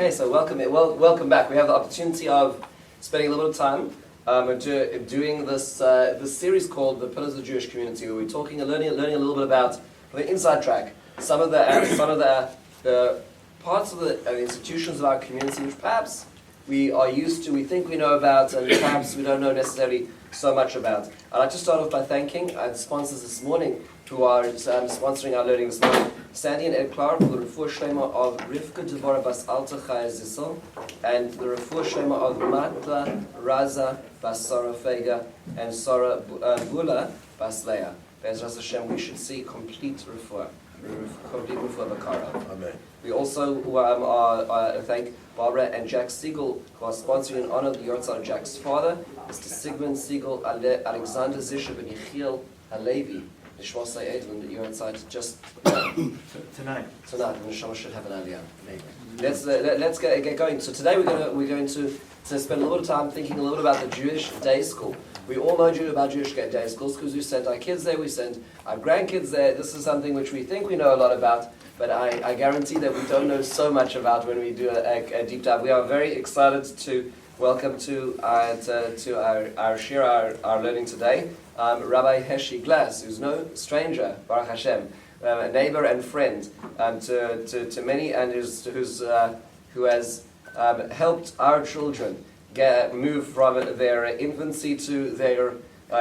Okay, so welcome back. We have the opportunity of spending a little bit of time doing this series called "The Pillars of the Jewish Community," where we're learning a little bit about the inside track, some of the parts of the institutions of our community which perhaps we are used to, we think we know about, and perhaps we don't know necessarily so much about. I'd like to start off by thanking our sponsors this morning who are sponsoring our learning this morning. Sandy and Ed Clark for the Refuah Shlema of Rivka Devorah Bas Alta Chaya Zissel, and the Refuah Shlema of Matla Raza Bas Sarah Fega and Sarah Bula Bas Leah. Be'ezras Hashem, we should see complete refuah Bakara. Amen. We also thank Barbara and Jack Siegel, who are sponsoring in honor of the Yortzeit of Jack's father, Mr. Sigmund Siegel, Alexander Zisha ben Yechiel Halevi. The Shmosai Edlin, the Yortzeit just tonight. Tonight, and the Shama should have an aliyah. Let's get going. So today we're going to spend a little bit of time thinking a little bit about the Jewish day school. We all know about Jewish day schools because we send our kids there, we send our grandkids there. This is something which we think we know a lot about, but I guarantee that we don't know so much about when we do a deep dive. We are very excited to welcome to our shir, our learning today, Rabbi Heshy Glass, who's no stranger, Baruch Hashem, a neighbor and friend to many, and who has helped our children move from their infancy to their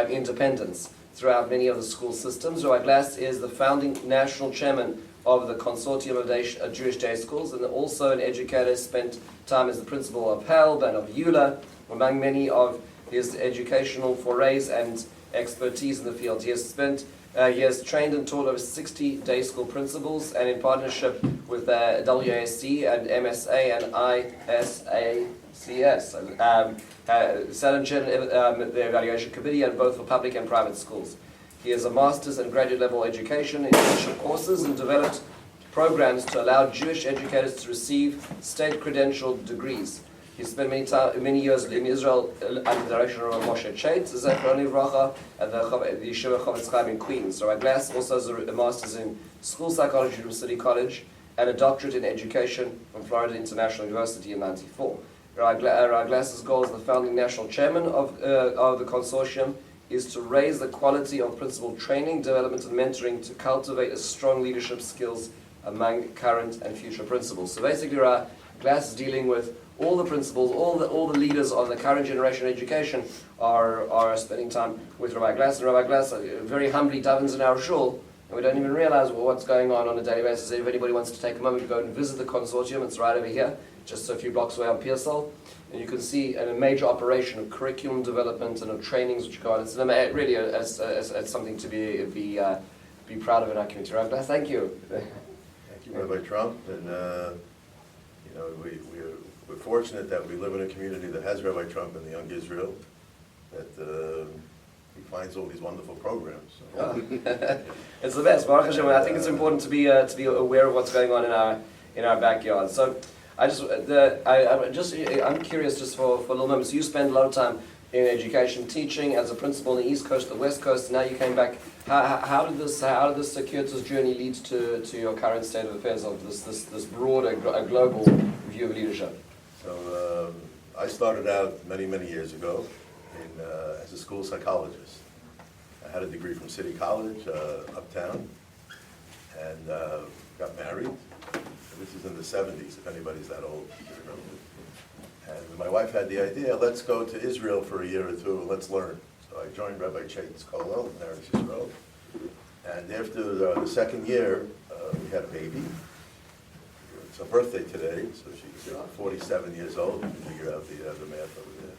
independence throughout many of the school systems. Rabbi Glass is the founding national chairman of the Consortium of Jewish Day Schools, and also an educator, spent time as the principal of HELB and of EULA, among many of his educational forays and expertise in the field. He has trained and taught over 60 day school principals, and in partnership with WASC and MSA and ISACS, sat and chaired the evaluation committee and both for public and private schools. He has a master's and graduate level education in essential courses and developed programs to allow Jewish educators to receive state credentialed degrees. He spent many years in Israel under the direction of Moshe Chait, Zechron Livracha, at the Yeshiva Chavetz Chaim in Queens. So Rabbi Glass also has a master's in school psychology from City College and a doctorate in education from Florida International University in '94. Rabbi Glass's goal as the founding national chairman of the consortium is to raise the quality of principal training, development, and mentoring to cultivate a strong leadership skills among current and future principals. So basically, Rabbi Glass is dealing with all the principals, all the leaders of the current generation of education are spending time with Rabbi Glass. And Rabbi Glass very humbly davens in our shul, and we don't even realize what's going on a daily basis. If anybody wants to take a moment to go and visit the consortium, it's right over here, just a few blocks away on Pearsall. And you can see a major operation of curriculum development and of trainings which go on. It's really as something to be proud of in our community. Rabbi Glass, thank you. Thank you, Rabbi Trump. And we're fortunate that we live in a community that has Rabbi Trump and the Young Israel, that he finds all these wonderful programs. So. It's the best, Baruch Hashem. I think it's important to be aware of what's going on in our backyard. So I'm curious just for a little moment. So you spend a lot of time in education, teaching as a principal on the East Coast, the West Coast. Now you came back. How did this circuitous journey lead to your current state of affairs of this broader global view of leadership? So I started out many years ago as a school psychologist. I had a degree from City College uptown, and got married. This is in the 70s, if anybody's that old. And my wife had the idea, let's go to Israel for a year or two, and let's learn. So I joined Rabbi Chait's kollel in Eretz Yisrael. And after the second year, we had a baby. It's her birthday today, so she's 47 years old. You can figure out the math over there.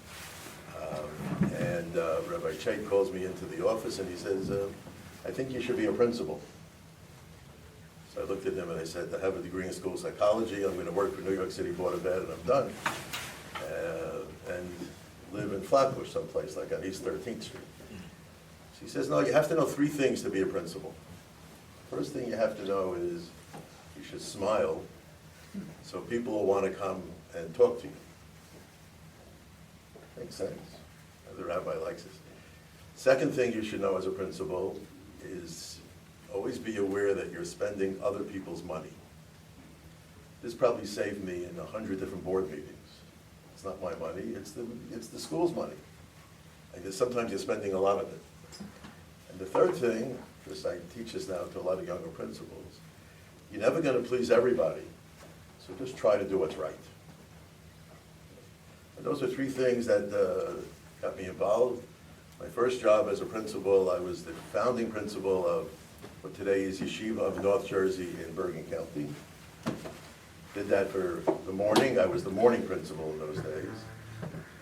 And Rabbi Chait calls me into the office, and he says, I think you should be a principal. So I looked at him and I said, I have a degree in school psychology, I'm going to work for New York City Board of Ed, and I'm done. And live in Flatbush someplace, like on East 13th Street. She says, no, you have to know three things to be a principal. First thing you have to know is you should smile, so people will want to come and talk to you. Makes sense. The rabbi likes this. Second thing you should know as a principal is always be aware that you're spending other people's money. this probably saved me in 100 different board meetings. It's not my money, it's the school's money. I guess sometimes you're spending a lot of it. And the third thing, because I teach this now to a lot of younger principals, you're never going to please everybody, so just try to do what's right. And those are three things that got me involved. My first job as a principal, I was the founding principal of what today is Yeshiva of North Jersey in Bergen County. Did that for the morning. I was the morning principal in those days.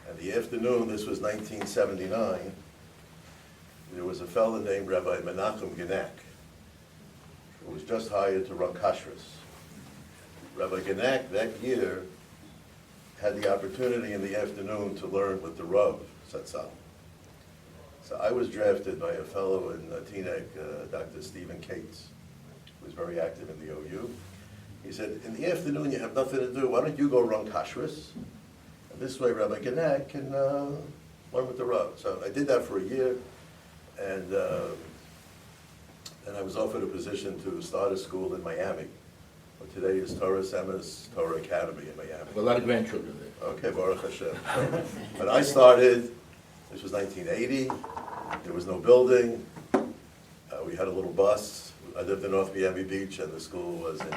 And the afternoon, this was 1979, there was a fellow named Rabbi Menachem Genak, who was just hired to run kashrus. Rabbi Genak that year had the opportunity in the afternoon to learn with the Rav Zatzal. So I was drafted by a fellow in Teaneck, Dr. Stephen Cates, who was very active in the OU. He said, in the afternoon you have nothing to do, why don't you go run kashrus? And this way Rabbi Genak can learn with the Rav. So I did that for a year, and then I was offered a position to start a school in Miami. What today is Torah Semis, Torah Academy in Miami. A lot of grandchildren there. Okay, Baruch Hashem. But I started, this was 1980, there was no building, we had a little bus. I lived in North Miami Beach, and the school was in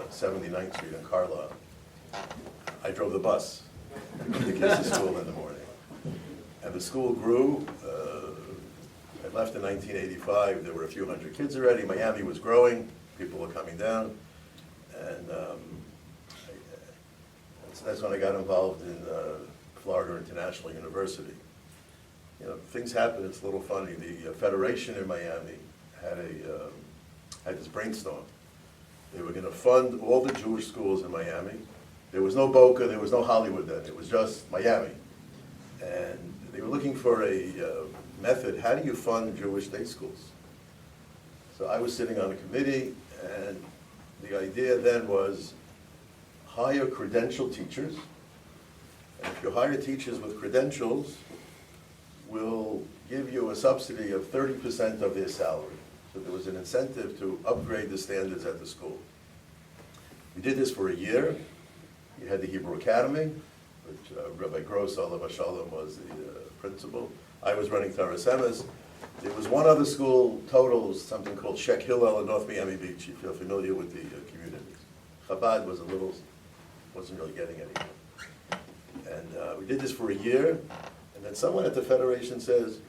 79th Street in Carlisle. I drove the bus to get the kids to school in the morning. And the school grew. I left in 1985. There were a few hundred kids already. Miami was growing. People were coming down. And that's when I got involved in Florida International University. You know, things happen. It's a little funny. The Federation in Miami had this brainstorm. They were going to fund all the Jewish schools in Miami. There was no Boca, there was no Hollywood then. It was just Miami. And they were looking for a method. How do you fund Jewish day schools? So I was sitting on a committee, and the idea then was hire credentialed teachers. And if you hire teachers with credentials, we'll give you a subsidy of 30% of their salary. So there was an incentive to upgrade the standards at the school. We did this for a year. We had the Hebrew Academy, which Rabbi Gross, Olav Shalom, was the principal. I was running Torah Semis. There was one other school, total, something called Sheikh Hillel in North Miami Beach, if you're familiar with the communities. Chabad was wasn't really getting anywhere. And we did this for a year, and then someone at the Federation says,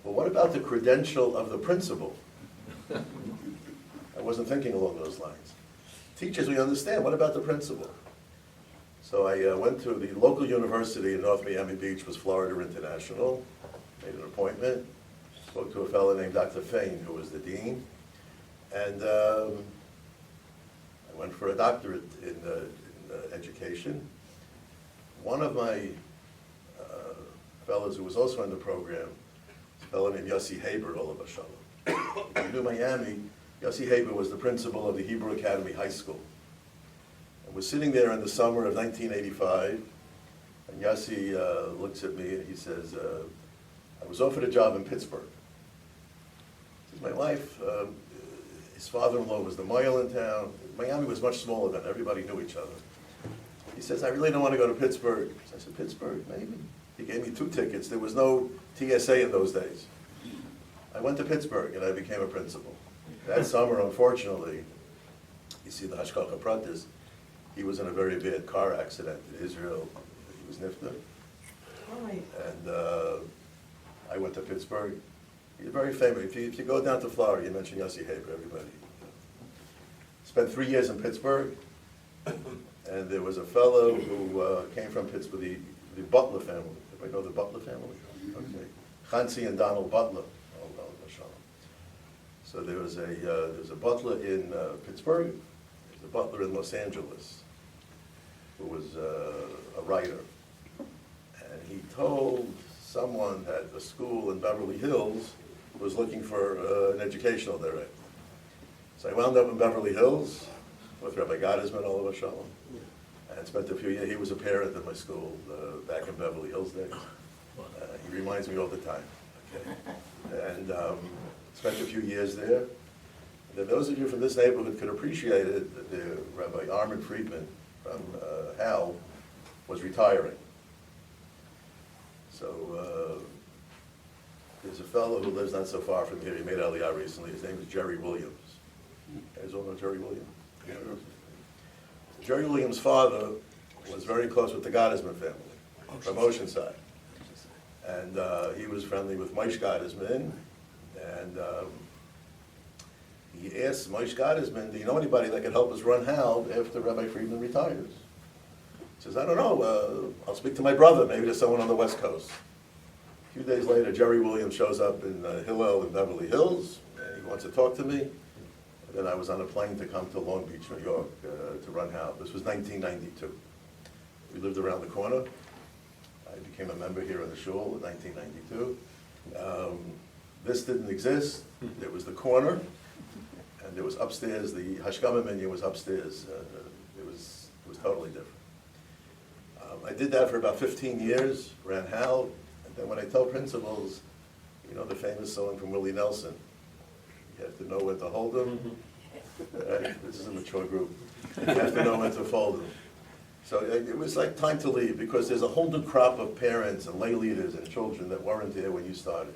well, what about the credential of the principal? I wasn't thinking along those lines. Teachers, we understand, what about the principal? So I went to the local university in North Miami Beach, was Florida International, made an appointment, spoke to a fellow named Dr. Fain, who was the dean, and I went for a doctorate in education. One of my fellows who was also in the program, a fellow named Yossi Haber, Olav Shalom. If you knew Miami, Yossi Haber was the principal of the Hebrew Academy High School. And we're sitting there in the summer of 1985, and Yossi looks at me and he says, I was offered a job in Pittsburgh. He says, my wife, his father-in-law was the mayor in town. Miami was much smaller then, everybody knew each other. He says, I really don't want to go to Pittsburgh. I said, Pittsburgh, maybe? He gave me 2 tickets. There was no TSA in those days. I went to Pittsburgh and I became a principal. That summer, unfortunately, you see the Hashkacha Pratis, he was in a very bad car accident in Israel. He was nifta. And I went to Pittsburgh. He's very famous. If you go down to Florida, you mention Yossi Haber, everybody. Spent 3 years in Pittsburgh, and there was a fellow who came from Pittsburgh, the Butler family. Everybody know the Butler family? Okay. Hansi and Donald Butler. So there was a butler in Pittsburgh, there's a butler in Los Angeles, who was a writer. And he told someone that a school in Beverly Hills was looking for an educational director. So I wound up in Beverly Hills with Rabbi Gottesman, Olav Shalom, and spent a few years. He was a parent at my school back in Beverly Hills days. He reminds me all the time. Okay. And spent a few years there. And those of you from this neighborhood could appreciate it. Rabbi Armin Friedman from Hal was retiring. So there's a fellow who lives not so far from here. He made Aliyah recently. His name is Jerry Williams. You guys all know Jerry Williams? Yeah. Jerry Williams' father was very close with the Gottesman family from Oceanside. And he was friendly with Moshe Gottesman. And he asked Moshe Gottesman, do you know anybody that could help us run Hal after Rabbi Friedman retires? He says, I don't know. I'll speak to my brother. Maybe there's someone on the West Coast. A few days later, Jerry Williams shows up in Hillel in Beverly Hills, and he wants to talk to me. And then I was on a plane to come to Long Beach, New York, to run Hal. This was 1992. We lived around the corner. I became a member here in the shul in 1992. This didn't exist. There was the corner, and there was upstairs. The Hashkama menu was upstairs. It was totally different. I did that for about 15 years, ran Hal, and then when I tell principals, you know the famous song from Willie Nelson, you have to know when to hold them. This is a mature group. You have to know when to fold them. So it was like time to leave, because there's a whole new crop of parents and lay leaders and children that weren't there when you started.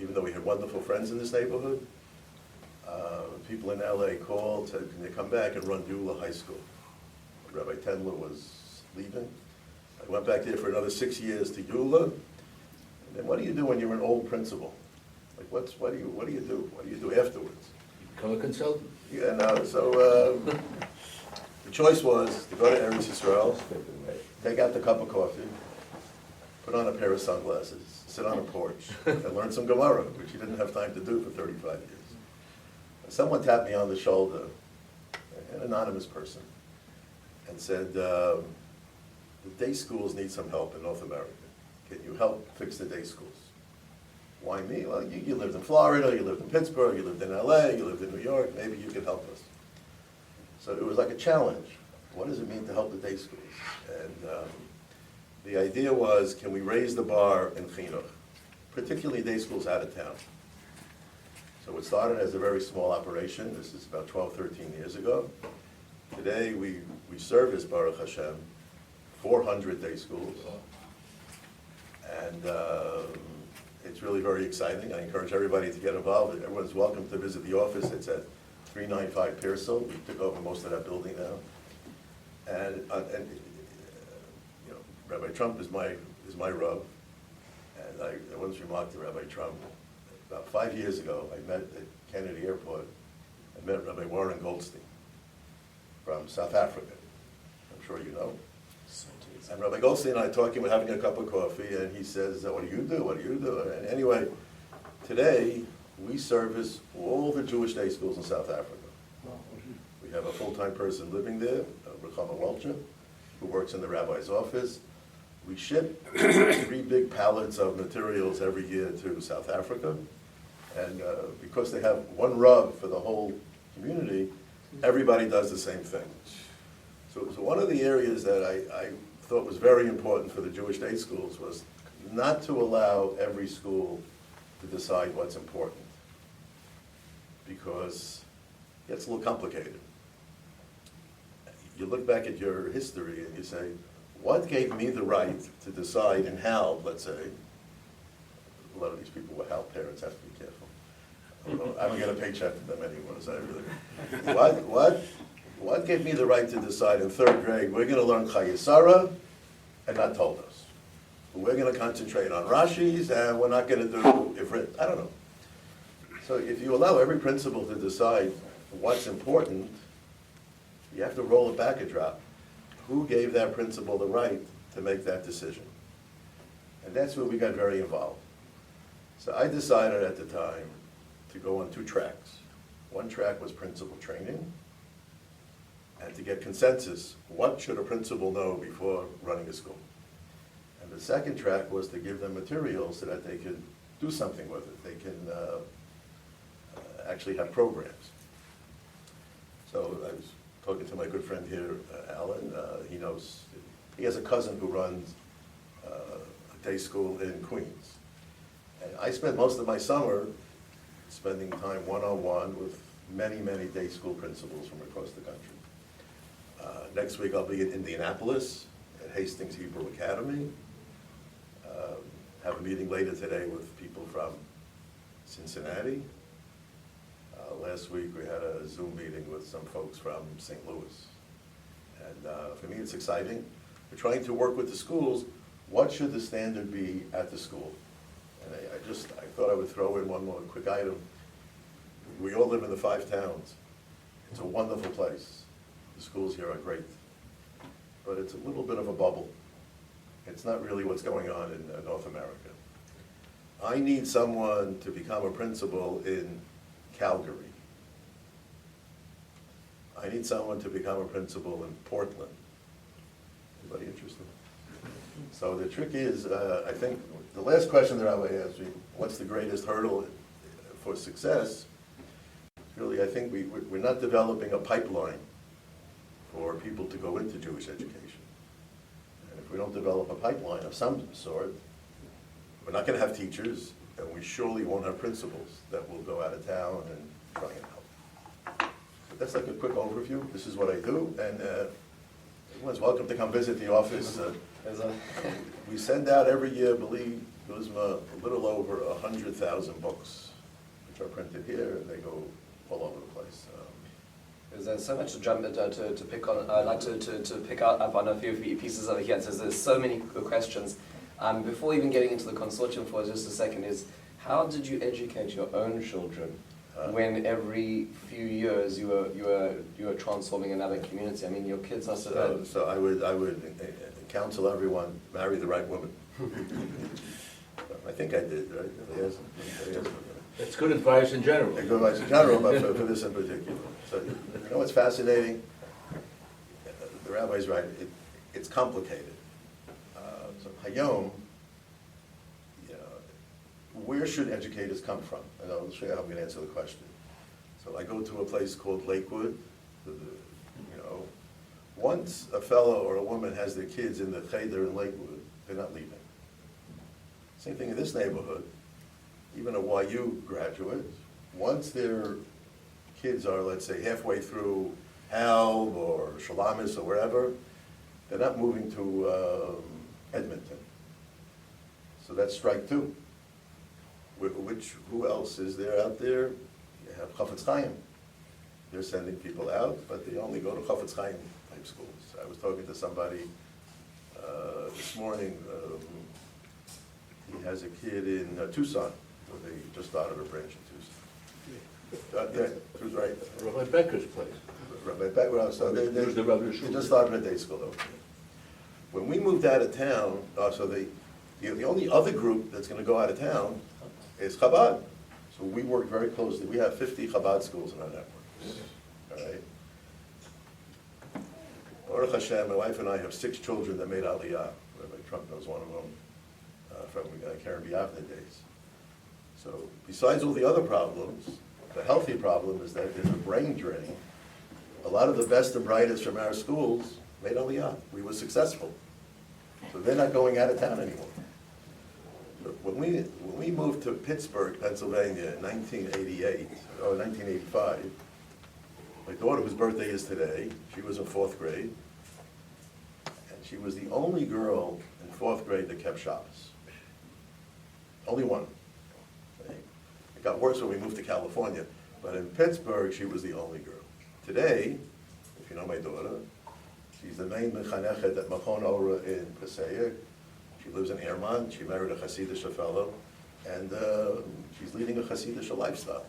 Even though we had wonderful friends in this neighborhood, people in LA called, said, can they come back and run Beulah High School? Rabbi Tendler was leaving. I went back there for another 6 years to Beulah. And then what do you do when you're an old principal? Like what do you do? What do you do afterwards? Become a consultant. Yeah, no, so the choice was to go to Eretz Yisrael, take out the cup of coffee, put on a pair of sunglasses, sit on a porch, and learn some Gemara, which you didn't have time to do for 35 years. Someone tapped me on the shoulder, an anonymous person, and said, the day schools need some help in North America. Can you help fix the day schools? Why me? Well, you lived in Florida, you lived in Pittsburgh, you lived in LA, you lived in New York, maybe you could help us. So it was like a challenge. What does it mean to help the day schools? And the idea was, can we raise the bar in chinuch, particularly day schools out of town? So it started as a very small operation. This is about 12, 13 years ago. Today we service, Baruch Hashem, 400 day schools. And it's really very exciting. I encourage everybody to get involved. Everyone's welcome to visit the office. It's at 395 Pearsall. We took over most of that building now. And you know, Rabbi Trump is my Rav. And I once remarked to Rabbi Trump, about 5 years ago, I met at Kennedy Airport, I met Rabbi Warren Goldstein from South Africa. I'm sure you know. And Rabbi Goldstein and I talking, we're having a cup of coffee, and he says, what do you do? What do you do? And anyway, today, we service all the Jewish day schools in South Africa. We have a full-time person living there, Rechama Welcher, who works in the rabbi's office. We ship 3 big pallets of materials every year to South Africa. And because they have one Rav for the whole community, everybody does the same thing. So one of the areas that I thought was very important for the Jewish day schools was not to allow every school to decide what's important, because it gets a little complicated. You look back at your history and you say, what gave me the right to decide in Hal, let's say? A lot of these people were Hal parents, have to be careful. I don't get a paycheck from them anymore, so I really. What gave me the right to decide in 3rd grade, we're going to learn Chayesara and not Toldos? We're going to concentrate on Rashi's and we're not going to do Ivrit. I don't know. So if you allow every principal to decide what's important, you have to roll it back a drop. Who gave that principal the right to make that decision? And that's where we got very involved. So I decided at the time to go on 2 tracks. One track was principal training, and to get consensus, what should a principal know before running a school? And the second track was to give them materials so that they could do something with it. They can actually have programs. So I was talking to my good friend here, Alan. He has a cousin who runs a day school in Queens. And I spent most of my summer spending time one-on-one with many, many day school principals from across the country. Next week I'll be in Indianapolis at Hastings Hebrew Academy. Have a meeting later today with people from Cincinnati. Last week we had a Zoom meeting with some folks from St. Louis. And for me it's exciting. We're trying to work with the schools. What should the standard be at the school? And I thought I would throw in one more quick item. We all live in the 5 towns. It's a wonderful place. The schools here are great. But it's a little bit of a bubble. It's not really what's going on in North America. I need someone to become a principal in Calgary. I need someone to become a principal in Portland. Anybody interested? So the trick is, I think, the last question that I would ask you, what's the greatest hurdle for success? Really, I think we're not developing a pipeline for people to go into Jewish education. And if we don't develop a pipeline of some sort, we're not going to have teachers, and we surely won't have principals that will go out of town and try and help. But that's like a quick overview. This is what I do, and everyone's welcome to come visit the office. We send out every year, believe Guzma, a little over 100,000 books, which are printed here, and they go all over the place. There's so much to jump to pick on. I'd like to pick up on a few pieces over here. So there's so many questions. Before even getting into the consortium for just a second, is how did you educate your own children when every few years you were transforming another community? I mean, your kids are so I would counsel everyone, marry the right woman. I think I did, right? Yes. That's good advice in general. Good advice in general, but for this in particular. So, you know what's fascinating? The rabbi's right, it's complicated. So Hayom, where should educators come from? And I'll show you how I'm going to answer the question. So I go to a place called Lakewood. Once a fellow or a woman has their kids in the cheder in Lakewood, they're not leaving. Same thing in this neighborhood. Even a YU graduate, once their kids are, let's say, halfway through Halb or Shalamis or wherever, they're not moving to Edmonton. So that's strike 2. Who else is there out there? You have Chafetz Chaim. They're sending people out, but they only go to Chafetz Chaim type schools. I was talking to somebody this morning. He has a kid in Tucson. They just started a branch in Tucson. Yeah, who's right? Rabbi Becker's place. Rabbi Becker. So they just started a day school over here. When we moved out of town, the only other group that's going to go out of town is Chabad. So we work very closely. We have 50 Chabad schools in our network. All right. Baruch Hashem, my wife and I have 6 children that made Aliyah. Rabbi Trump knows one of them from Karen Biavna days. So besides all the other problems, the healthy problem is that there's a brain drain. A lot of the best and brightest from our schools made Aliyah. We were successful. So they're not going out of town anymore. But when we moved to Pittsburgh, Pennsylvania in 1988, or 1985, my daughter, whose birthday is today, she was in 4th grade, and she was the only girl in 4th grade that kept Shabbos. Only one. It got worse when we moved to California, but in Pittsburgh, she was the only girl. Today, if you know my daughter, she's the main mechanechet at Machon Ora in Passaic. She lives in Ermont. She married a Hasidic fellow, and she's leading a Hasidic lifestyle.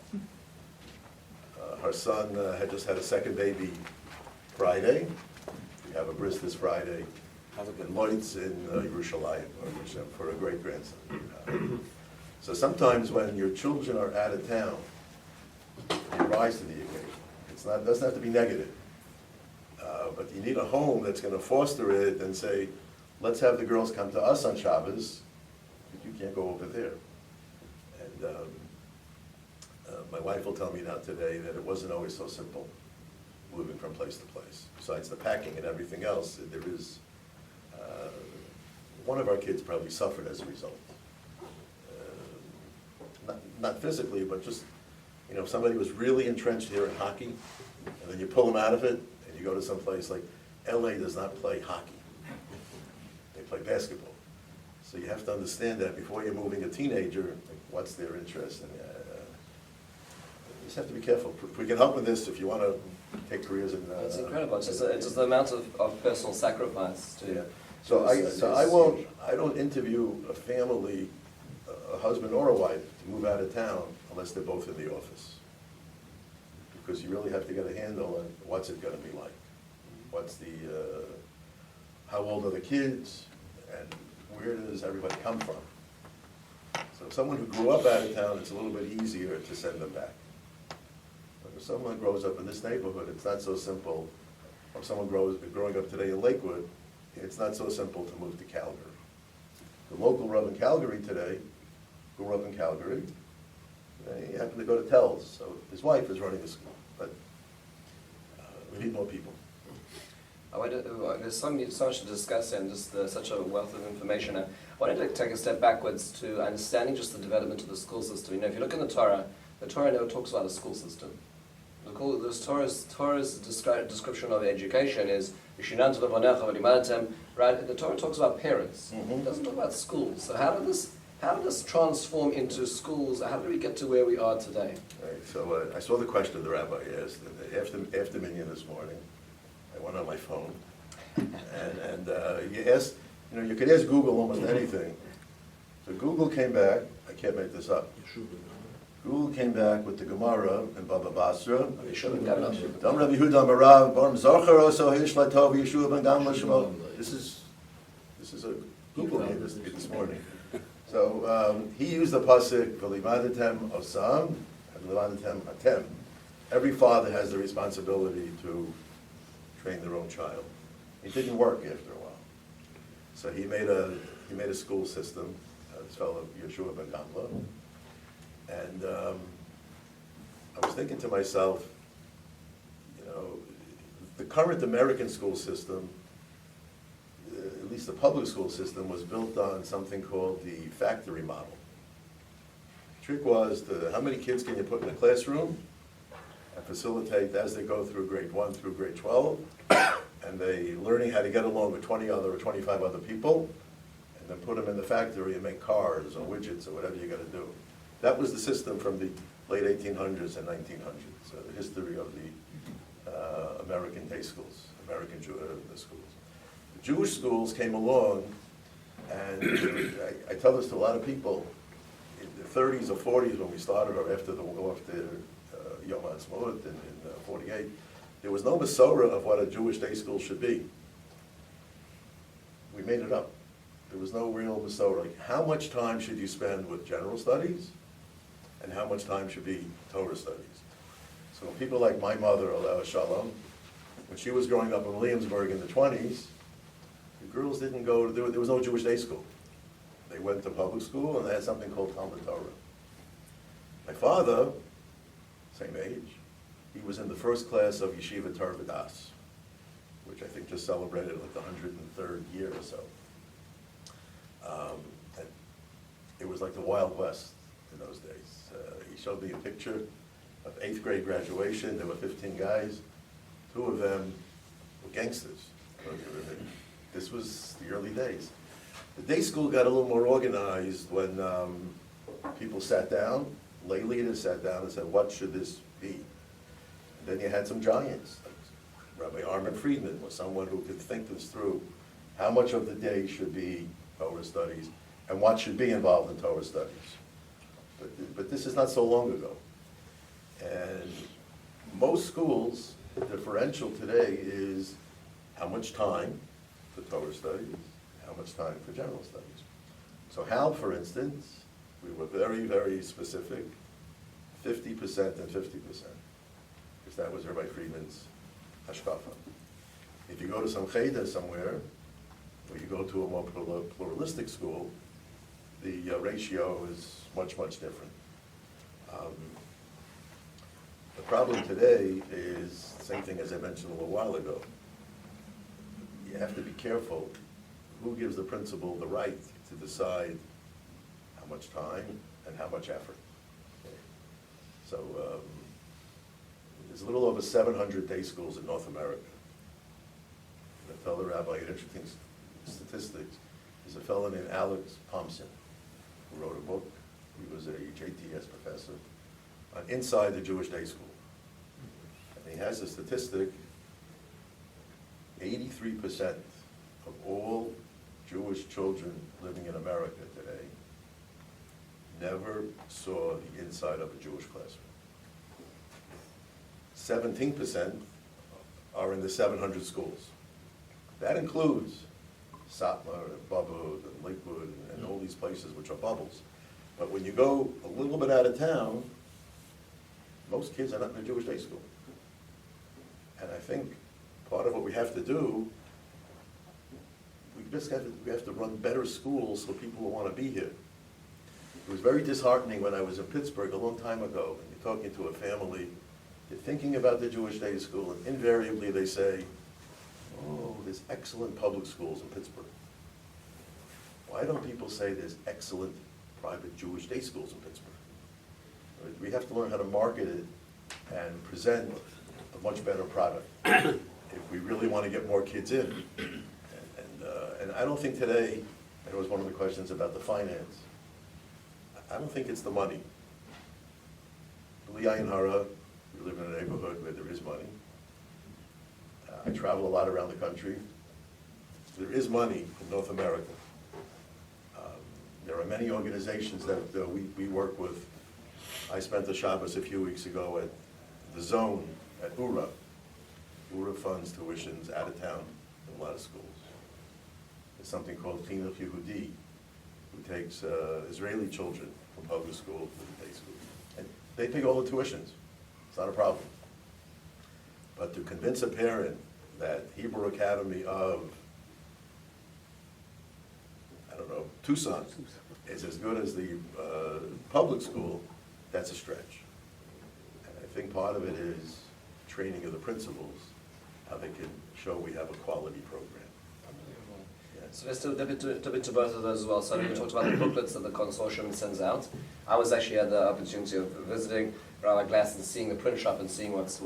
Her son had just had a second baby Friday. We have a bris this Friday in Lloyd's in Yerushalayim for a great grandson. So sometimes when your children are out of town, you rise to the occasion. It doesn't have to be negative, but you need a home that's going to foster it and say, let's have the girls come to us on Shabbos, but you can't go over there. And my wife will tell me now today that it wasn't always so simple moving from place to place. Besides the packing and everything else, there is, one of our kids probably suffered as a result. Not physically, but just, if somebody was really entrenched here in hockey, and then you pull them out of it, and you go to some place like, LA does not play hockey. They play basketball. So you have to understand that before you're moving a teenager, like, what's their interest. And you just have to be careful. If we can help with this, if you want to take careers in... It's incredible. It's just the amount of personal sacrifice to... Yeah. So I don't interview a family, a husband or a wife, to move out of town unless they're both in the office. Because you really have to get a handle on what's it going to be like. What's the, how old are the kids, and where does everybody come from? So someone who grew up out of town, it's a little bit easier to send them back. But if someone grows up in this neighborhood, it's not so simple. Or someone growing up today in Lakewood, it's not so simple to move to Calgary. The local Rav in Calgary today, grew up in Calgary, he happened to go to Tells, so his wife is running the school. But we need more people. There's so much to discuss and just such a wealth of information. I wanted to take a step backwards to understanding just the development of the school system. You know, if you look in the Torah never talks about a school system. Torah's description of education is right. The Torah talks about parents. It doesn't talk about schools. So how did this transform into schools? How did we get to where we are today? Right, so I saw the question the rabbi asked after minyan this morning. I went on my phone, and you could ask Google almost anything. So Google came back. I can't make this up. Google came back with the Gemara in Baba Basra. Dam Rabbi Yehuda Marav Bar Zocher Oso Hishla Tov Yeshua Ben Gam Lashmo. This is a Google gave this morning. So he used the pasuk V'limadatem Osam and V'limadatem Atem. Every father has the responsibility to train their own child. It didn't work after a while, so he made a school system. This fellow Yeshua Ben Gamla. And I was thinking to myself, the current American school system, at least the public school system, was built on something called the factory model. The trick was how many kids can you put in a classroom and facilitate as they go through grade 1 through grade 12, and they learning how to get along with 20 other or 25 other people, and then put them in the factory and make cars or widgets or whatever you got to do. That was the system from the late 1800s and 1900s, the history of the American day schools, American schools. The Jewish schools came along, and I tell this to a lot of people, in the 30s or 40s when we started, or after Yom Ha'atzmaut in 48, there was no Masorah of what a Jewish day school should be. We made it up. There was no real Masorah. Like, how much time should you spend with general studies? And how much time should be Torah studies. So people like my mother, Aleh Shalom, when she was growing up in Williamsburg in the 20s, the girls didn't go, there was no Jewish day school. They went to public school and they had something called Talmud Torah. My father, same age, he was in the first class of Yeshiva Torah V'das, which I think just celebrated like the 103rd year or so. And it was like the Wild West in those days. He showed me a picture of 8th grade graduation. There were 15 guys. 2 of them were gangsters. This was the early days. The day school got a little more organized when people sat down, lay leaders sat down and said, what should this be? And then you had some giants, like Rabbi Armin Friedman was someone who could think this through. How much of the day should be Torah studies and what should be involved in Torah studies? But this is not so long ago. And most schools, the differential today is how much time for Torah studies, how much time for general studies. So Hal, for instance, we were very, very specific, 50% and 50%, because that was Rabbi Friedman's hashkafa. If you go to some cheder somewhere, or you go to a more pluralistic school, the ratio is much, much different. The problem today is the same thing as I mentioned a little while ago. You have to be careful who gives the principal the right to decide how much time and how much effort. So there's a little over 700 day schools in North America. that tell the rabbi interesting statistics is a fellow named Alex Thompson, who wrote a book. He was a JTS professor on Inside the Jewish Day School. And he has a statistic, 83% of all Jewish children living in America today never saw the inside of a Jewish classroom. 17% are in the 700 schools. That includes Satmar and Bubba and Lakewood and all these places which are bubbles. But when you go a little bit out of town, most kids are not in a Jewish day school. And I think part of what we have to do, we have to run better schools so people will want to be here. It was very disheartening when I was in Pittsburgh a long time ago, and you're talking to a family, you're thinking about the Jewish day school, and invariably they say, oh, there's excellent public schools in Pittsburgh. Why don't people say there's excellent private Jewish day schools in Pittsburgh? We have to learn how to market it and present a much better product if we really want to get more kids in. And I don't think today, and it was one of the questions about the finance, I don't think it's the money. B'li ayin hara, we live in a neighborhood where there is money. I travel a lot around the country. There is money in North America. There are many organizations that we work with. I spent the Shabbos a few weeks ago at the Zone at URA. URA funds tuitions out of town in a lot of schools. There's something called Chinuch Yehudi, who takes Israeli children from public school to the day school. And they pay all the tuitions. It's not a problem. But to convince a parent that Hebrew Academy of, I don't know, Tucson is as good as the public school, that's a stretch. And I think part of it is training of the principals, how they can show we have a quality program. So let's do a bit to both of those as well. So you talked about the booklets that the consortium sends out. I was actually had the opportunity of visiting Rabbi Glass and seeing the print shop and seeing what's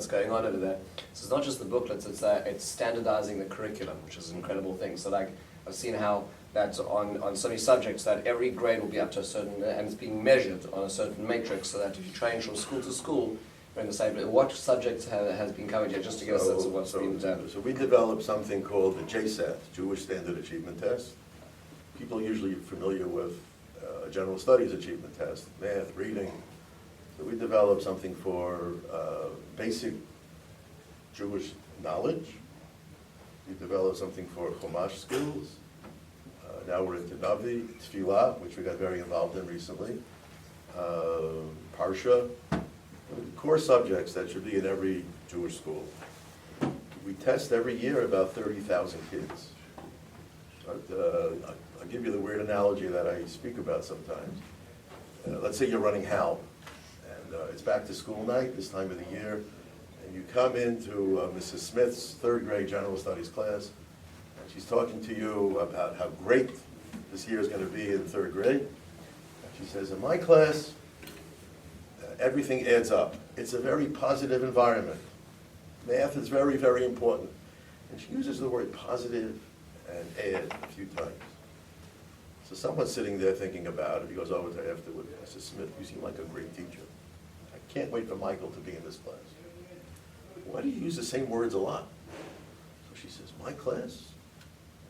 going on over there. So it's not just the booklets; it's standardizing the curriculum, which is an incredible thing. So like I've seen how that on so many subjects that every grade will be up to a certain and it's being measured on a certain matrix, so that if you change from school to school, we're in the same. What subjects has been covered yet, just to get a sense of what's been done? So we developed something called the JSAT, Jewish Standard Achievement Test. People are usually familiar with General Studies Achievement Test, math, reading. So we developed something for basic Jewish knowledge. We developed something for Chumash skills. Now we're into Navi, Tefillah, which we got very involved in recently. Parsha. Core subjects that should be in every Jewish school. We test every year about 30,000 kids. But, I'll give you the weird analogy that I speak about sometimes. Let's say you're running HAL, and it's back to school night this time of the year, and you come into Mrs. Smith's third grade general studies class, and she's talking to you about how great this year is going to be in third grade. And she says, in my class, everything adds up. It's a very positive environment. Math is very, very important. And she uses the word positive and add a few times. So someone's sitting there thinking about it. He goes over to her afterward. Mrs. Smith, you seem like a great teacher. I can't wait for Michael to be in this class. Why do you use the same words a lot? So she says, my class,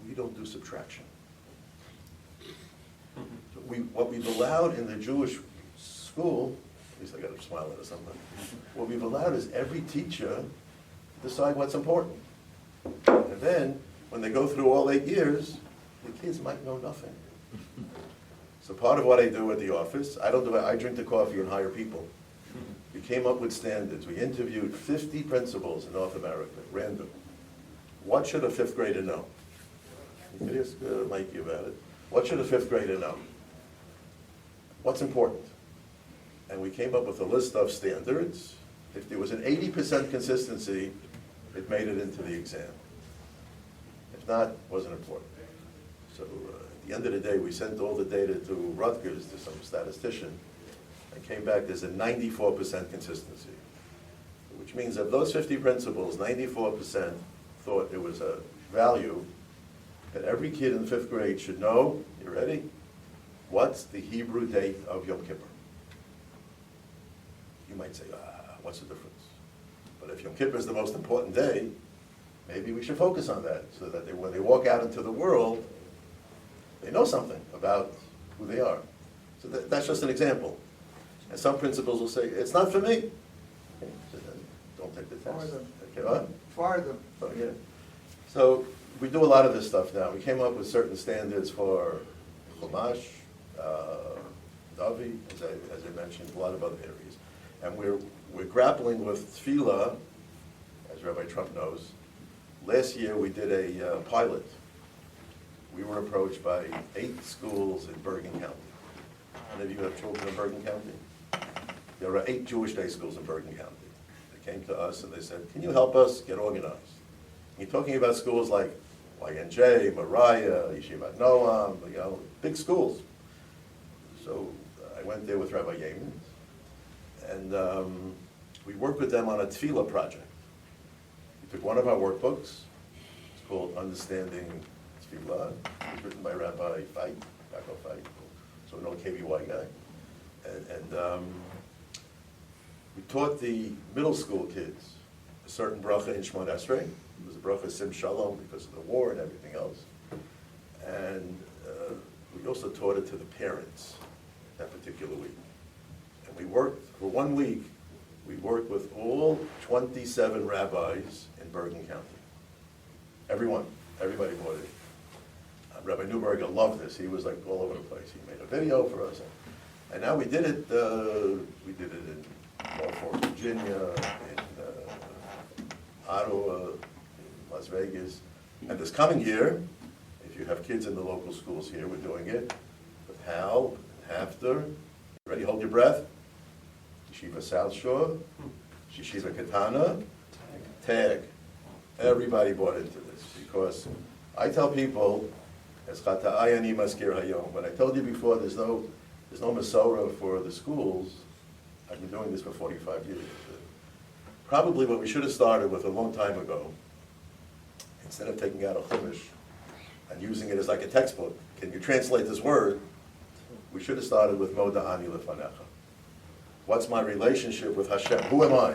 we don't do subtraction. So what we've allowed in the Jewish school, at least I got to smile at something. What we've allowed is every teacher decide what's important. And then, when they go through all 8 years, the kids might know nothing. So part of what I do at the office, I drink the coffee and hire people. We came up with standards. We interviewed 50 principals in North America, random. What should a fifth grader know? You could ask Mikey about it. What should a fifth grader know? What's important? And we came up with a list of standards. If there was an 80% consistency, it made it into the exam. If not, it wasn't important. So at the end of the day, we sent all the data to Rutgers, to some statistician, and came back, there's a 94% consistency. Which means of those 50 principals, 94% thought it was a value that every kid in the 5th grade should know, you ready? What's the Hebrew date of Yom Kippur? You might say, what's the difference? But if Yom Kippur is the most important day, maybe we should focus on that so that when they walk out into the world, they know something about who they are. So that's just an example. And some principals will say, it's not for me. Okay, so then don't take the test. Okay, what? Fire them. Oh, yeah. So we do a lot of this stuff now. We came up with certain standards for Chumash, Davi, as I mentioned, a lot of other areas. And we're grappling with tefillah, as Rabbi Trump knows. Last year we did a pilot. We were approached by 8 schools in Bergen County. Any of you have children in Bergen County? There are 8 Jewish day schools in Bergen County. They came to us and they said, can you help us get organized? You're talking about schools like YNJ, Mariah, Yeshivat Noam, big schools. So I went there with Rabbi Yemen, and we worked with them on a tefillah project. We took one of our workbooks. It's called Understanding Tefillah. It was written by Rabbi Ya'akov Trump, so an old KBY guy. And we taught the middle school kids a certain bracha in Shemon Esrei. It was a bracha Sim Shalom because of the war and everything else. And we also taught it to the parents that particular week. And we worked, for 1 week, we worked with all 27 rabbis in Bergen County. Everybody bought it. Rabbi Newberger loved this. He was like all over the place. He made a video for us. And now we did it in Norfolk, Virginia, in Ottawa, in Las Vegas. And this coming year, if you have kids in the local schools here, we're doing it with Hal, Hafter. Ready, hold your breath. Yeshiva South Shore, Yeshiva Katana, Tag. Everybody bought into this because I tell people, as Chata'ai ani maskir hayom, when I told you before there's no Masorah for the schools, I've been doing this for 45 years. Probably what we should have started with a long time ago, instead of taking out a chumash and using it as like a textbook, can you translate this word? We should have started with Moda Ani Lefanecha. What's my relationship with Hashem? Who am I?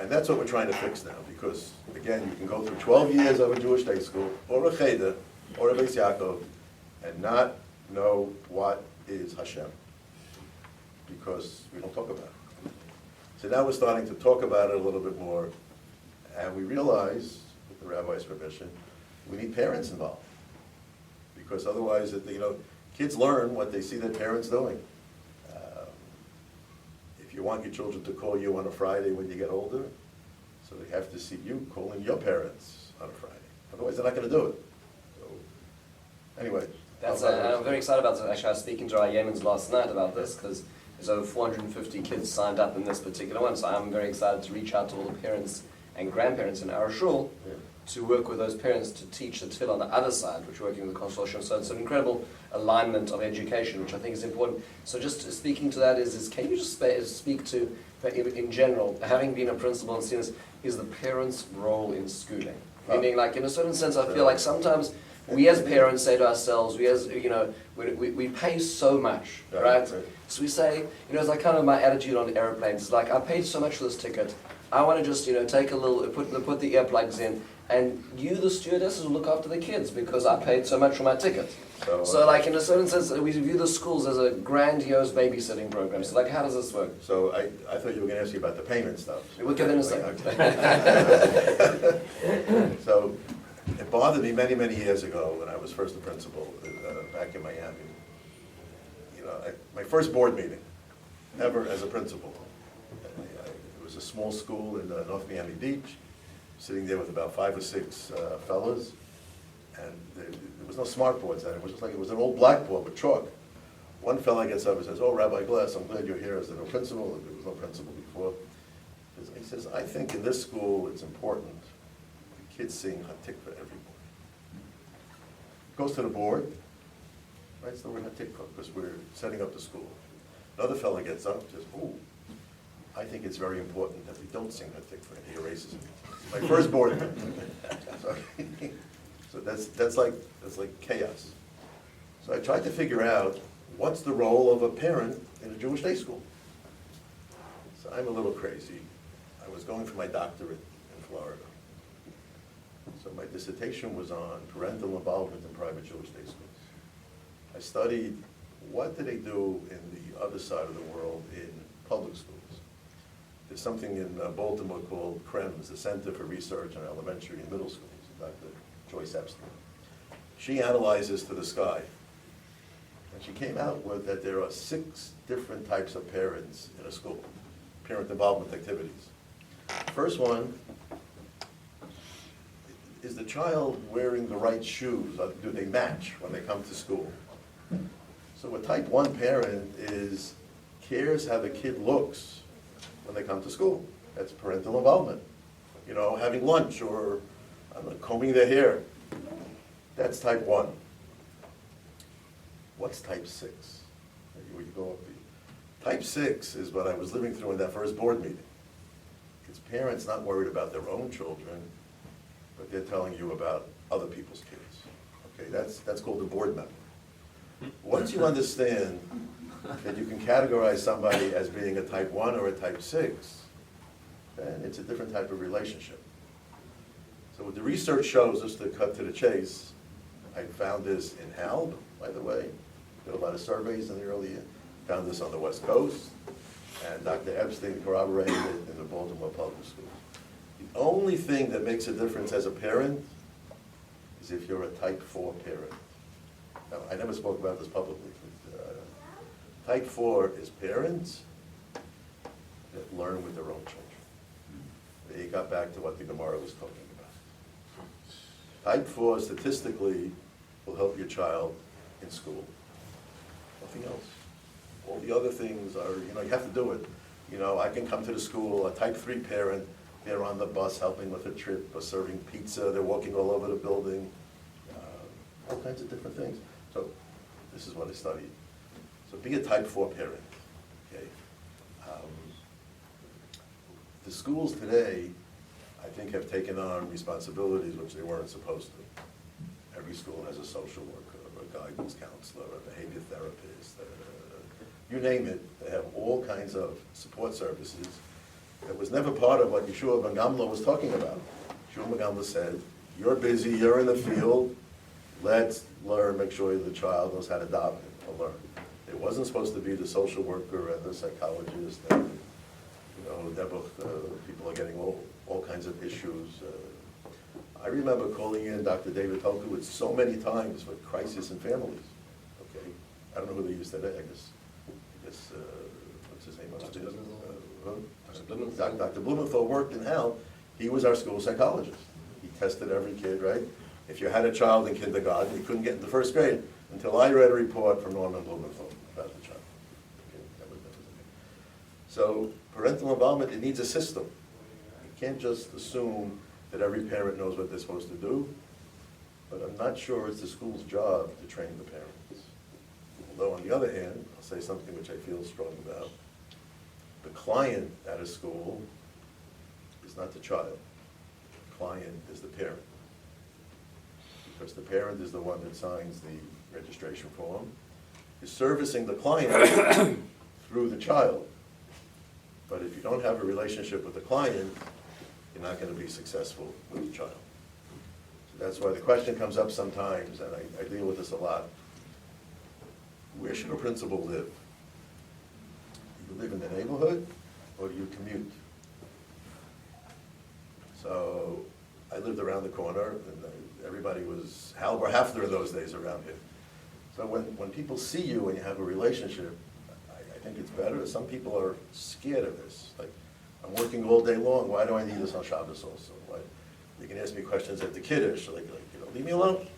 And that's what we're trying to fix now, because again, you can go through 12 years of a Jewish day school, or a Cheder, or a Beis Yaakov, and not know what is Hashem, because we don't talk about it. So now we're starting to talk about it a little bit more, and we realize, with the rabbi's permission, we need parents involved, because otherwise, kids learn what they see their parents doing. If you want your children to call you on a Friday when you get older, so they have to see you calling your parents on a Friday. Otherwise, they're not going to do it. So, anyway. I'm very excited about this. Actually, I was speaking to our Yemens last night about this because there's over 450 kids signed up in this particular one. So I'm very excited to reach out to all the parents and grandparents in our shul to work with those parents to teach the tefillah on the other side, which we're working with the consortium. So it's an incredible alignment of education, which I think is important. So just speaking to that is can you just speak to, in general, having been a principal and seen this, is the parents' role in schooling? Meaning, like, in a certain sense, I feel like sometimes we as parents say to ourselves, we pay so much, right? So we say, it's like kind of my attitude on airplanes. It's like, I paid so much for this ticket. I want to just, take a little, put the earplugs in, and you, the stewardesses, will look after the kids because I paid so much for my ticket. So like, in a certain sense, we view the schools as a grandiose babysitting program. So like, how does this work? So I thought you were going to ask you about the payment stuff. We'll get in a second. So it bothered me many, many years ago when I was first a principal back in Miami. My first board meeting ever as a principal. It was a small school in North Miami Beach, sitting there with about 5 or 6 fellas, and there was no smart boards then. It was an old blackboard with chalk. One fella gets up and says, "Oh, Rabbi Glass, I'm glad you're here as the new principal." There was no principal before. He says, "I think in this school it's important the kids sing Hatikva every morning." Goes to the board, writes the word Hatikva because we're setting up the school. Another fella gets up and says, "Ooh, I think it's very important that we don't sing that thing for him. He erases it. My first board meeting. So that's like chaos. So I tried to figure out what's the role of a parent in a Jewish day school. So I'm a little crazy. I was going for my doctorate in Florida. So my dissertation was on parental involvement in private Jewish day schools. I studied what do they do in the other side of the world in public schools. There's something in Baltimore called CREMS, the Center for Research on Elementary and Middle Schools, Dr. Joyce Epstein. She analyzes to the sky. And she came out with that there are 6 different types of parents in a school, parent involvement activities. First one, is the child wearing the right shoes? Do they match when they come to school? So a type 1 parent cares how the kid looks when they come to school. That's parental involvement. You know, having lunch or combing their hair. That's type 1. What's type 6? Where you go up the type 6 is what I was living through in that first board meeting. It's parents not worried about their own children, but they're telling you about other people's kids. Okay, that's called a board member. Once you understand that you can categorize somebody as being a type 1 or a type 6, then it's a different type of relationship. So what the research shows us, to cut to the chase, I found this in HALB, by the way. Did a lot of surveys in the early years. Found this on the West Coast, and Dr. Epstein corroborated it in the Baltimore public schools. The only thing that makes a difference as a parent is if you're a type 4 parent. Now, I never spoke about this publicly, but type 4 is parents that learn with their own children. They got back to what the Gemara was talking about. Type 4 statistically will help your child in school. Nothing else. All the other things are, you have to do it. I can come to the school, a type 3 parent, they're on the bus helping with a trip or serving pizza, they're walking all over the building, all kinds of different things. So this is what I studied. So be a type 4 parent, okay? The schools today, I think, have taken on responsibilities which they weren't supposed to. Every school has a social worker, a guidance counselor, a behavior therapist, you name it. They have all kinds of support services. That was never part of what Yeshua ben Gamla was talking about. Yeshua ben Gamla said, you're busy, you're in the field, let's learn, make sure the child knows how to daven, to learn. It wasn't supposed to be the social worker and the psychologist and, people are getting all kinds of issues. I remember calling in Dr. David Tolkowitz so many times for crisis in families. Okay, I don't know who they use today. I guess what's his name? Dr. Blumenthal worked in HAL. He was our school psychologist. He tested every kid, right? If you had a child in kindergarten, you couldn't get into first grade until I read a report from Norman Blumenthal about the child. Okay, that was it. So parental involvement, it needs a system. You can't just assume that every parent knows what they're supposed to do, but I'm not sure it's the school's job to train the parents. Although on the other hand, I'll say something which I feel strong about. The client at a school is not the child. The client is the parent. Because the parent is the one that signs the registration form, is servicing the client through the child. But if you don't have a relationship with the client, you're not going to be successful with the child. So that's why the question comes up sometimes, and I deal with this a lot. Where should a principal live? Do you live in the neighborhood, or do you commute? So I lived around the corner, and everybody was Halber Hafner in those days around here. So when people see you and you have a relationship, I think it's better. Some people are scared of this. Like, I'm working all day long, why do I need this on Shabbos also? Why? You can ask me questions at the Kiddush, leave me alone.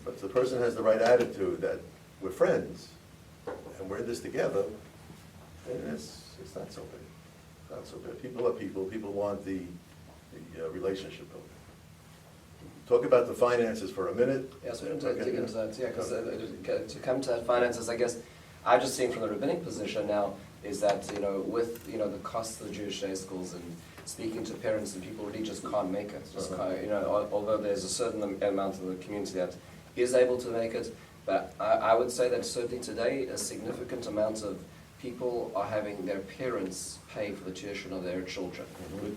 But if the person has the right attitude that we're friends, and we're in this together, then it's not so bad. Not so bad. People are people. People want the relationship building. Talk about the finances for a minute. Yeah, so we don't dig into that, yeah, because to come to that finances, I guess, I'm just seeing from the rabbinic position now is that, with, the cost of the Jewish day schools and speaking to parents and people really just can't make it. Just can't, although there's a certain amount of the community that is able to make it, but I would say that certainly today a significant amount of people are having their parents pay for the tuition of their children.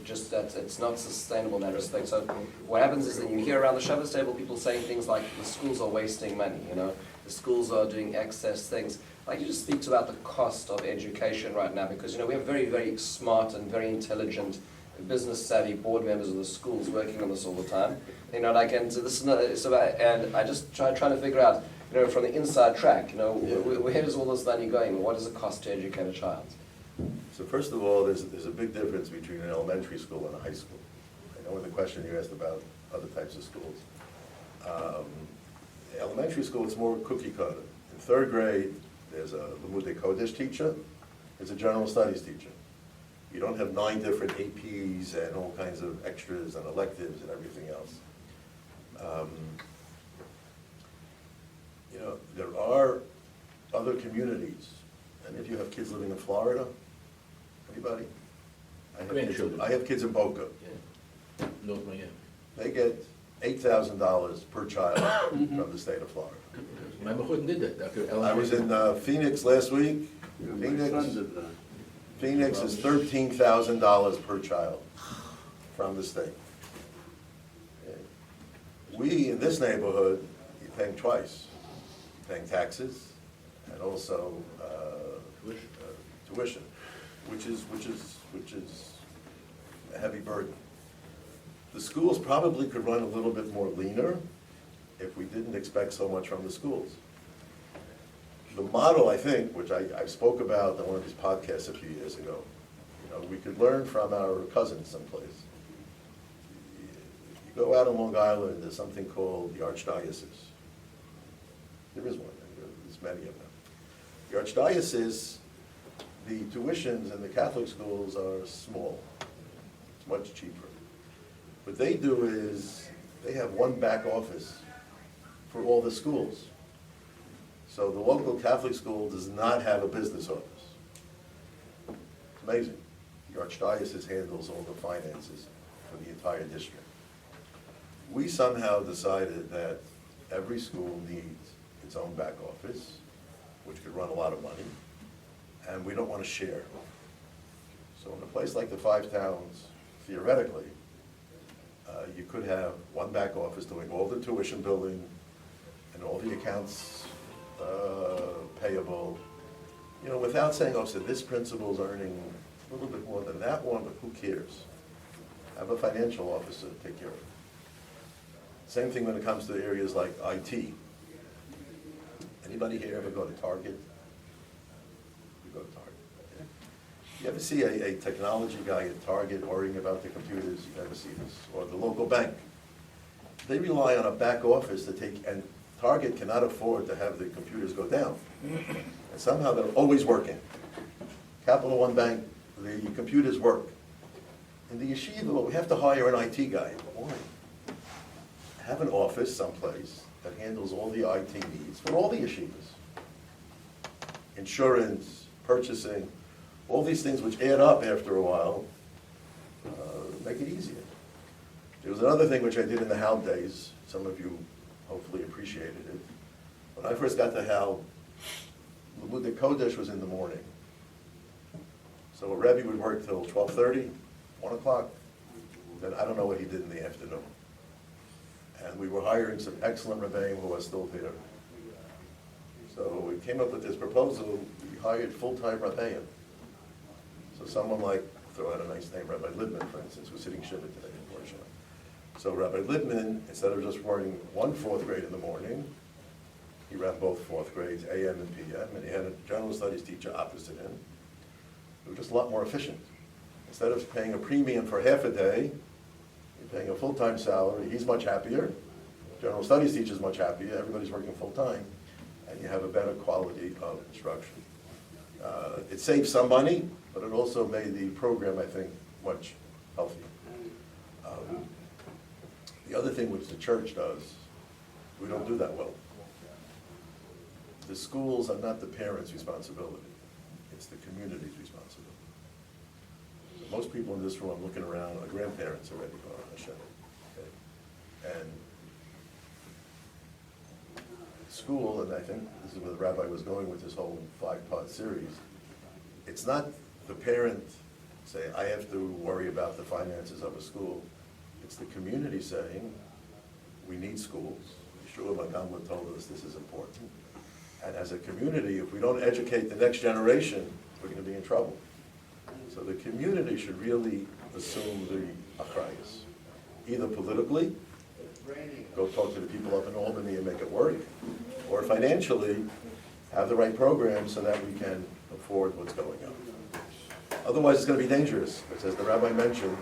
Just that it's not sustainable in that respect. So what happens is that you hear around the Shabbos table people saying things like the schools are wasting money, the schools are doing excess things. Like you just speak about the cost of education right now, because we have very, very smart and very intelligent, business savvy board members of the schools working on this all the time. And so this is not, it's about, and I just trying to figure out, from the inside track, where is all this money going? What does it cost to educate a child? So first of all, there's a big difference between an elementary school and a high school. I know in the question you asked about other types of schools. Elementary school, it's more cookie cutter. In third grade, there's a Limudei Kodesh teacher, there's a general studies teacher. You don't have 9 different APs and all kinds of extras and electives and everything else. There are other communities, and if you have kids living in Florida, anybody? I have kids in Boca. Yeah. North Miami. They get $8,000 per child from the state of Florida. My Mechut did that. Dr. I was in Phoenix last week. Phoenix is $13,000 per child from the state. We, in this neighborhood, you're paying twice. You're paying taxes and also tuition, which is a heavy burden. The schools probably could run a little bit more leaner if we didn't expect so much from the schools. The model, I think, which I spoke about on one of these podcasts a few years ago, we could learn from our cousins someplace. You go out on Long Island, there's something called the Archdiocese. There is one, there's many of them. The Archdiocese, the tuitions in the Catholic schools are small. It's much cheaper. What they do is, they have one back office for all the schools. So the local Catholic school does not have a business office. It's amazing. The Archdiocese handles all the finances for the entire district. We somehow decided that every school needs its own back office, which could run a lot of money, and we don't want to share. So in a place like the Five Towns, theoretically, you could have one back office doing all the tuition billing and all the accounts payable, without saying, oh, so this principal's earning a little bit more than that one, but who cares? Have a financial officer take care of it. Same thing when it comes to areas like IT. Anybody here ever go to Target? You go to Target. Okay. You ever see a technology guy at Target worrying about the computers? You never see this. Or the local bank. They rely on a back office to take, and Target cannot afford to have the computers go down. And somehow they're always working. Capital One Bank, the computers work. In the yeshiva, we have to hire an IT guy. Why? Have an office someplace that handles all the IT needs for all the yeshivas. Insurance, purchasing, all these things which add up after a while, make it easier. There was another thing which I did in the Hal days. Some of you hopefully appreciated it. When I first got to Hal, Limudei Kodesh was in the morning. So a Rebbe would work till 12:30, 1 o'clock. Then I don't know what he did in the afternoon. And we were hiring some excellent Rebbeim who are still there. So we came up with this proposal. We hired full-time Rebbeim. So someone like, throw out a nice name, Rabbi Libman, for instance, who's sitting Shiva today, unfortunately. So Rabbi Libman, instead of just running one 4th grade in the morning, he ran both 4th grades, AM and PM, and he had a general studies teacher opposite him. It was just a lot more efficient. Instead of paying a premium for half a day, you're paying a full-time salary. He's much happier. General studies teacher's much happier. Everybody's working full-time, and you have a better quality of instruction. It saved some money, but it also made the program, I think, much healthier. The other thing which the church does, we don't do that well. the schools are not the parents' responsibility. It's the community's responsibility. Most people in this room looking around are grandparents already, Baruch Hashem. Okay? And school, and I think this is where the rabbi was going with this whole 5-part series, it's not the parent saying, I have to worry about the finances of a school. It's the community saying, we need schools. Yeshua Magamla told us this is important. And as a community, if we don't educate the next generation, we're going to be in trouble. So the community should really assume the achrayus, either politically, go talk to the people up in Albany and make it work, or financially, have the right program so that we can afford what's going on. Otherwise, it's going to be dangerous, because as the rabbi mentioned,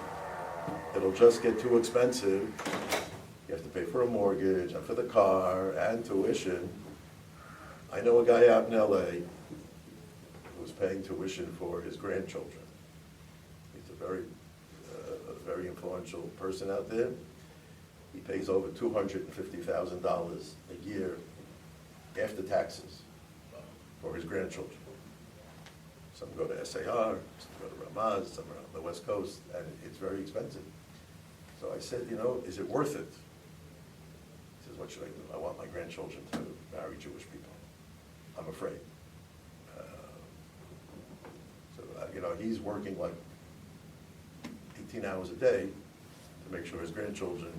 it'll just get too expensive. You have to pay for a mortgage, and for the car, and tuition. I know a guy out in LA who's paying tuition for his grandchildren. He's a very influential person out there. He pays over $250,000 a year after taxes for his grandchildren. Some go to SAR, some go to Ramaz, some are on the West Coast, and it's very expensive. So I said, is it worth it? He says, what should I do? I want my grandchildren to marry Jewish people. I'm afraid. He's working like 18 hours a day to make sure his grandchildren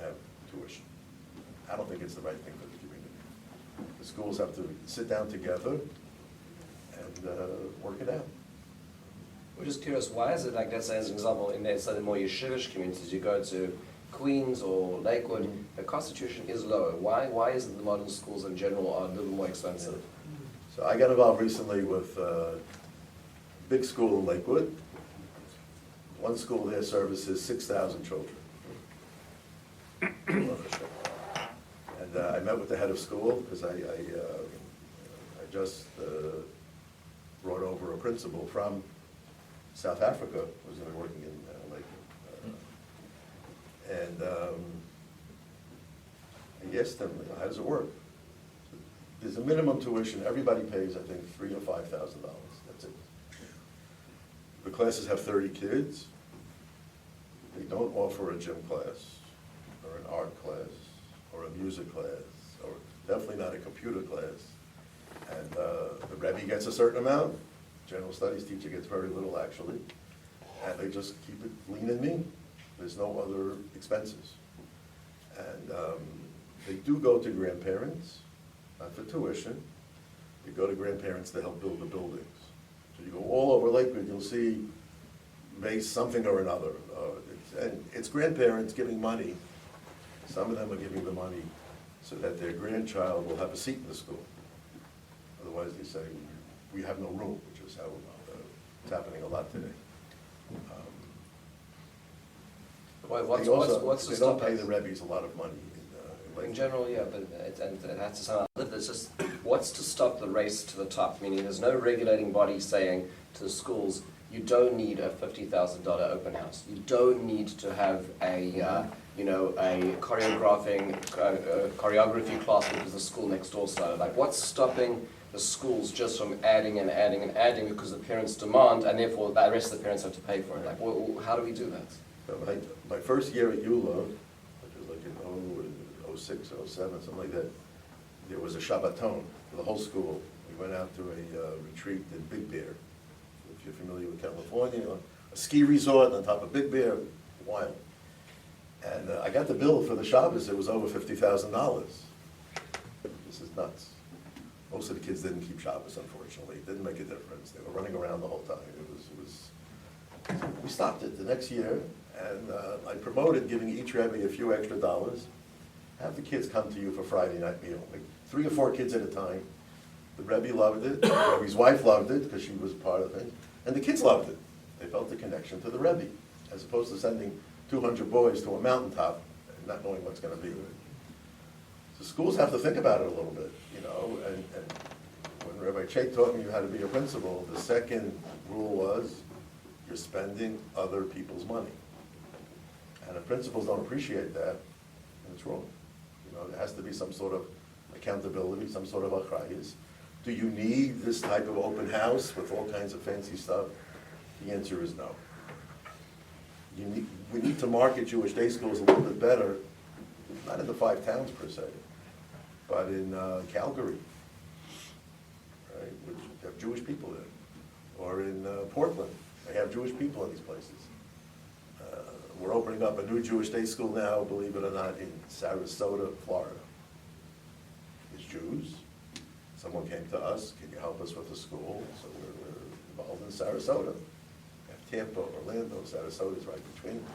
have tuition. I don't think it's the right thing for the community. The schools have to sit down together and work it out. We're just curious, why is it like, let's say as an example, in the more yeshivish communities, you go to Queens or Lakewood, the constitution is lower. Why is it the modern schools in general are a little more expensive? So I got involved recently with a big school in Lakewood. One school there services 6,000 children. And I met with the head of school because I just brought over a principal from South Africa who's going to be working in Lakewood. And I asked them, how does it work? There's a minimum tuition. Everybody pays, I think, $3,000 or $5,000. That's it. The classes have 30 kids. They don't offer a gym class or an art class or a music class or definitely not a computer class. And the Rebbe gets a certain amount. General studies teacher gets very little, actually. And they just keep it lean and mean. There's no other expenses. And they do go to grandparents, not for tuition. They go to grandparents to help build the buildings. So you go all over Lakewood, you'll see base something or another. And it's grandparents giving money. Some of them are giving the money so that their grandchild will have a seat in the school. Otherwise, they say, we have no room, which is how it's happening a lot today. What's they don't pay the Rebbe's a lot of money. In general, yeah, but it has to sound like it's just what's to stop the race to the top? Meaning, there's no regulating body saying to the schools, you don't need a $50,000 open house. You don't need to have a choreography class because the school next door started. Like, what's stopping the schools just from adding and adding and adding because the parents demand, and therefore the rest of the parents have to pay for it? Like, how do we do that? So my first year at ULA, which was like in 06, 07, something like that, there was a Shabbaton for the whole school. We went out to a retreat in Big Bear. If you're familiar with California, a ski resort on top of Big Bear, wild. And I got the bill for the Shabbos, it was over $50,000. This is nuts. Most of the kids didn't keep Shabbos, unfortunately. It didn't make a difference. They were running around the whole time. We stopped it the next year, and I promoted giving each Rebbe a few extra dollars. Have the kids come to you for Friday night meal, like 3 or 4 kids at a time. The Rebbe loved it, the Rebbe's wife loved it because she was part of it, and the kids loved it. They felt the connection to the Rebbe, as opposed to sending 200 boys to a mountaintop and not knowing what's going to be. So schools have to think about it a little bit, and when Rabbi Che taught me how to be a principal, the second rule was, you're spending other people's money. And if principals don't appreciate that, then it's wrong. There has to be some sort of accountability, some sort of achrayus. Do you need this type of open house with all kinds of fancy stuff? The answer is no. We need to market Jewish day schools a little bit better, not in the 5 towns per se, but in Calgary, right, which have Jewish people in, or in Portland, they have Jewish people in these places. We're opening up a new Jewish day school now, believe it or not, in Sarasota, Florida. It's Jews. Someone came to us, can you help us with the school? So we're involved in Sarasota. We have Tampa, Orlando, Sarasota is right between them.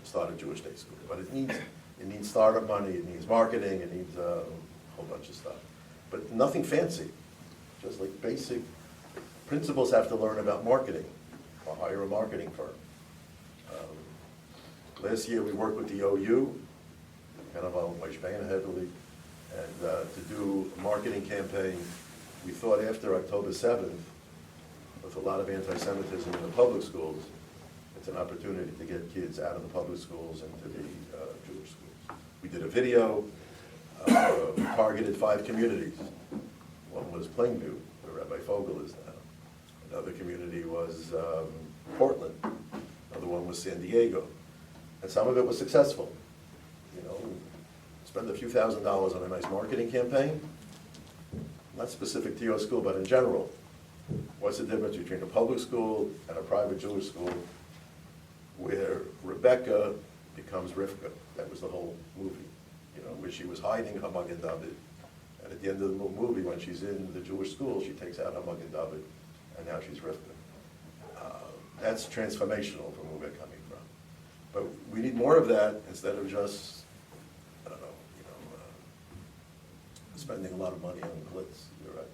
Start a Jewish day school. But it needs startup money, it needs marketing, it needs a whole bunch of stuff. But nothing fancy, just like basic principals have to learn about marketing, or hire a marketing firm. Last year we worked with the OU, kind of on Weishbana heavily, and to do a marketing campaign. We thought after October 7th, with a lot of anti-Semitism in the public schools, it's an opportunity to get kids out of the public schools into the Jewish schools. We did a video, we targeted 5 communities. One was Plainview, where Rabbi Fogel is now. Another community was Portland. Another one was San Diego. And some of it was successful. You know, spend a few $1,000s on a nice marketing campaign, not specific to your school, but in general. What's the difference between a public school and a private Jewish school where Rebecca becomes Rivka? That was the whole movie, you know, where she was hiding her Magen David. And at the end of the movie, when she's in the Jewish school, she takes out her Magen David, and now she's Rivka. That's transformational from where we're coming from. But we need more of that instead of just, I don't know, spending a lot of money on glitz. You're right.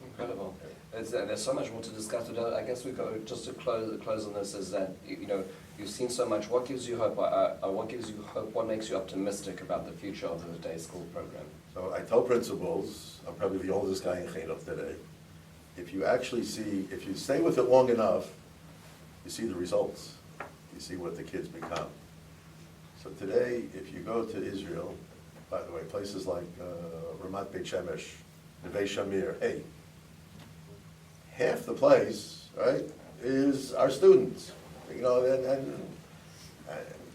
Incredible. There's so much more to discuss today. I guess we go just to close on this is that you've seen so much. What gives you hope? What gives you hope? What makes you optimistic about the future of the day school program? So I tell principals, I'm probably the oldest guy in Chinuch today. If you stay with it long enough, you see the results. You see what the kids become. So today, if you go to Israel, by the way, places like Ramat Beit Shemesh, Neve Shamir, hey, half the place, right, is our students. You know, and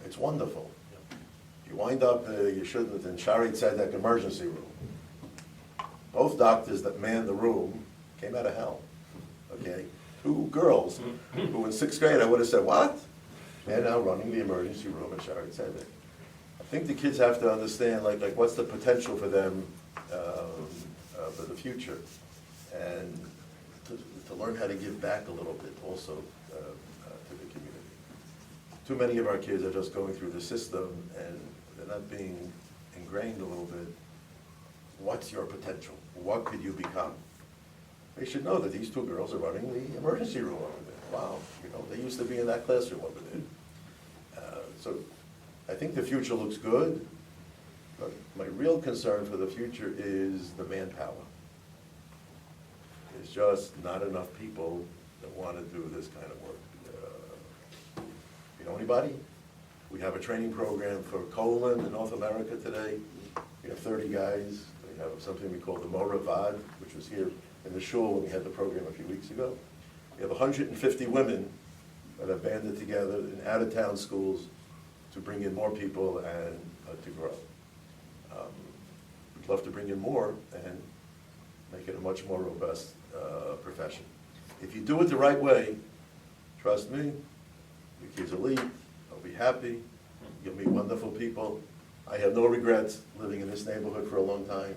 it's wonderful. You wind up, you shouldn't, in Shari Tzedek emergency room. Both doctors that manned the room came out of hell, okay? 2 girls who in 6th grade I would have said, what? They're now running the emergency room at Shari Tzedek. I think the kids have to understand, like what's the potential for them for the future, and to learn how to give back a little bit also to the community. Too many of our kids are just going through the system and they're not being ingrained a little bit. What's your potential? What could you become? They should know that these 2 girls are running the emergency room over there. Wow, you know, they used to be in that classroom over there. So I think the future looks good, but my real concern for the future is the manpower. There's just not enough people that want to do this kind of work. You know anybody? We have a training program for colon in North America today. We have 30 guys. We have something we call the Mora Vad, which was here in the shul when we had the program a few weeks ago. We have 150 women that have banded together in out-of-town schools to bring in more people and to grow. We'd love to bring in more and make it a much more robust profession. If you do it the right way, trust me, your kids will eat, they'll be happy, you'll meet wonderful people. I have no regrets living in this neighborhood for a long time.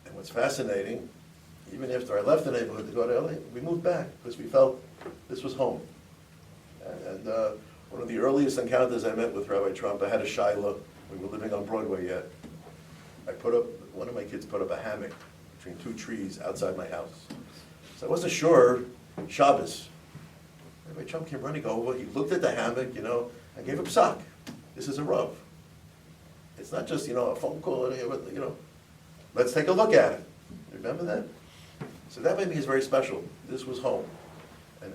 And what's fascinating, even after I left the neighborhood to go to LA, we moved back because we felt this was home. And one of the earliest encounters I met with Rabbi Trump, I had a Shiloh. We were living on Broadway yet. One of my kids put up a hammock between 2 trees outside my house. So I wasn't sure, Shabbos. Rabbi Trump came running over, he looked at the hammock, you know, I gave him psak. This is a Rav. It's not just, you know, a phone call, you know, let's take a look at it. Remember that? So that maybe is very special. This was home. And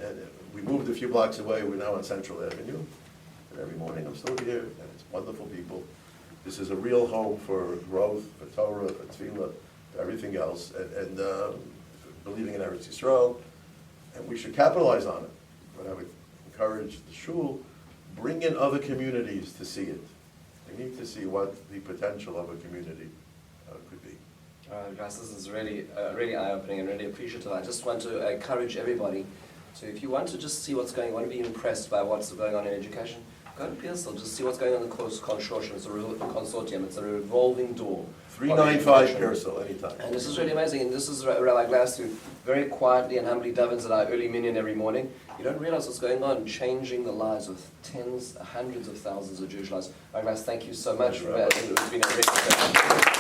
we moved a few blocks away, we're now on Central Avenue. And every morning I'm still here, and it's wonderful people. This is a real home for growth, for Torah, for everything else, and believing in Eretz Yisrael, and we should capitalize on it. But I would encourage the shul, bring in other communities to see it. We need to see what the potential of a community could be. Guys, this is really, really eye-opening and really appreciative. I just want to encourage everybody to, if you want to just see what's going on, want to be impressed by what's going on in education, go to Pearsall, just see what's going on in the consortium. It's a consortium. It's a revolving door. 395 Pearsall, anytime. And this is really amazing. And this is Rabbi Glass, who very quietly and humbly davens at our early minyan every morning. You don't realize what's going on, changing the lives of tens, hundreds of thousands of Jewish lives. Rabbi Glass, thank you so much. Thank you, Rabbi. It's been a great